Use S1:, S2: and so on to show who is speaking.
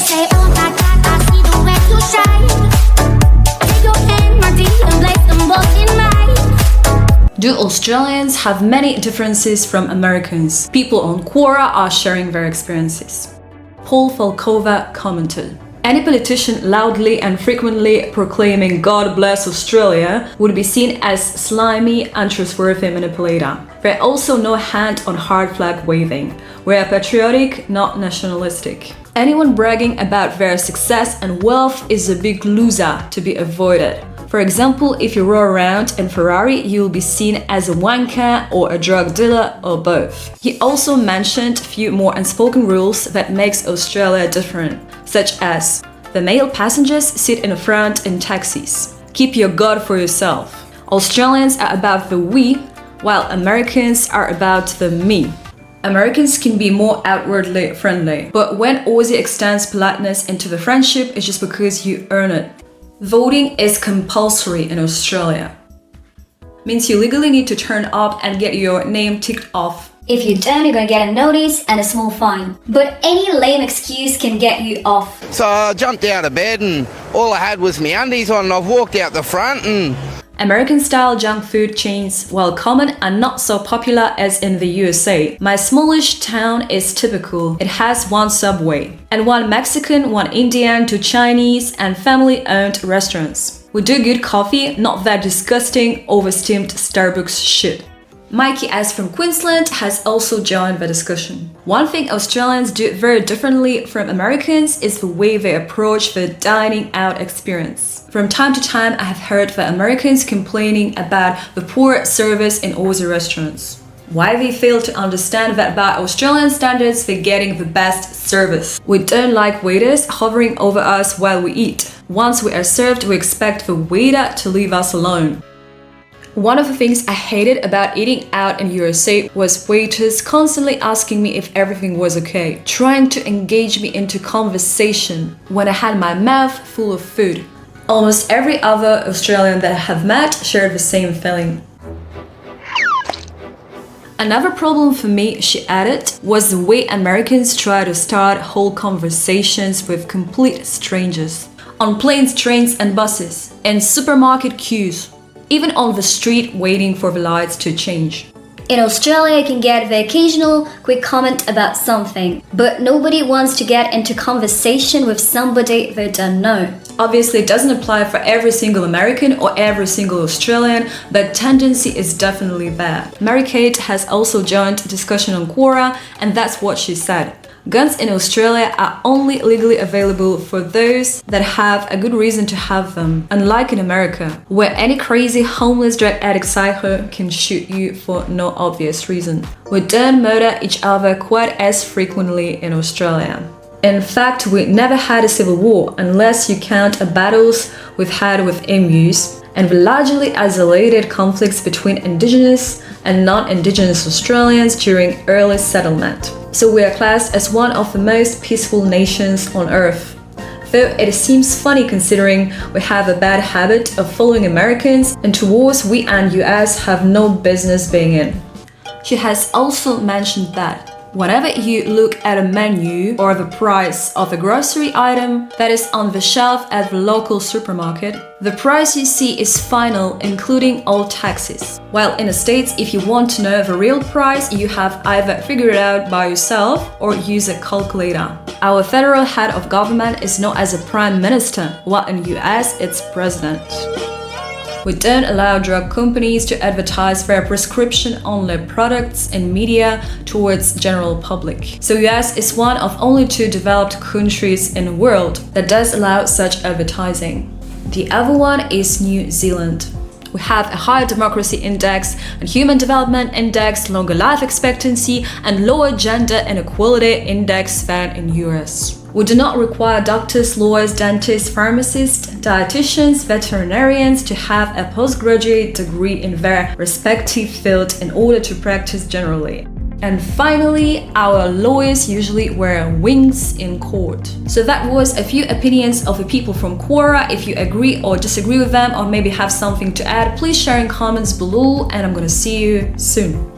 S1: say, oh my God, I see the way you shine. Take your hand, my dear, and place them both in mine.
S2: Do Australians have many differences from Americans? People on Quora are sharing their experiences. Paul Falkova commented, "Any politician loudly and frequently proclaiming God bless Australia would be seen as slimy, untrustworthy manipulator. There's also no hand on hard flag waving. We are patriotic, not nationalistic. Anyone bragging about their success and wealth is a big loser to be avoided. For example, if you roll around in Ferrari, you'll be seen as a wanker or a drug dealer or both." He also mentioned a few more unspoken rules that makes Australia different, such as the male passengers sit in the front in taxis. Keep your God for yourself. Australians are about the we, while Americans are about the me. Americans can be more outwardly friendly, but when Aussie extends politeness into the friendship, it's just because you earn it. Voting is compulsory in Australia. Means you legally need to turn up and get your name ticked off.
S3: If you don't, you're gonna get a notice and a small fine. But any lame excuse can get you off.
S4: So I jumped out of bed and all I had was my undies on and I've walked out the front and...
S2: American-style junk food chains, while common, are not so popular as in the USA. My smallish town is typical. It has one Subway, and one Mexican, one Indian, two Chinese, and family-owned restaurants. We do good coffee, not that disgusting, oversteamed Starbucks shit. Mikey S from Queensland has also joined the discussion. One thing Australians do very differently from Americans is the way they approach the dining out experience. From time to time, I have heard the Americans complaining about the poor service in Aussie restaurants. Why they fail to understand that by Australian standards, they're getting the best service. We don't like waiters hovering over us while we eat. Once we are served, we expect the waiter to leave us alone. One of the things I hated about eating out in USA was waiters constantly asking me if everything was okay, trying to engage me into conversation when I had my mouth full of food. Almost every other Australian that I have met shared the same feeling. Another problem for me, she added, was the way Americans try to start whole conversations with complete strangers. On planes, trains and buses, in supermarket queues, even on the street waiting for the lights to change.
S3: In Australia, you can get the occasional quick comment about something, but nobody wants to get into conversation with somebody they don't know.
S2: Obviously, it doesn't apply for every single American or every single Australian, but tendency is definitely there. Mary-Kate has also joined the discussion on Quora, and that's what she said. Guns in Australia are only legally available for those that have a good reason to have them, unlike in America, where any crazy homeless drug addict psycho can shoot you for no obvious reason. We don't murder each other quite as frequently in Australia. In fact, we never had a civil war, unless you count the battles we've had with emus, and the largely isolated conflicts between Indigenous and non-Indigenous Australians during early settlement. So we are classed as one of the most peaceful nations on Earth. Though it seems funny considering we have a bad habit of following Americans into wars we and US have no business being in. She has also mentioned that whenever you look at a menu or the price of a grocery item that is on the shelf at the local supermarket, the price you see is final, including all taxes. While in the States, if you want to know the real price, you have either figured it out by yourself or use a calculator. Our federal head of government is known as a prime minister, while in the US, it's president. We don't allow drug companies to advertise their prescription-only products in media towards general public. So US is one of only 2 developed countries in the world that does allow such advertising. The other one is New Zealand. We have a higher democracy index and human development index, longer life expectancy, and lower gender inequality index than in US. We do not require doctors, lawyers, dentists, pharmacists, dietitians, veterinarians to have a postgraduate degree in their respective field in order to practice generally. And finally, our lawyers usually wear wings in court. So that was a few opinions of the people from Quora. If you agree or disagree with them or maybe have something to add, please share in comments below, and I'm gonna see you soon.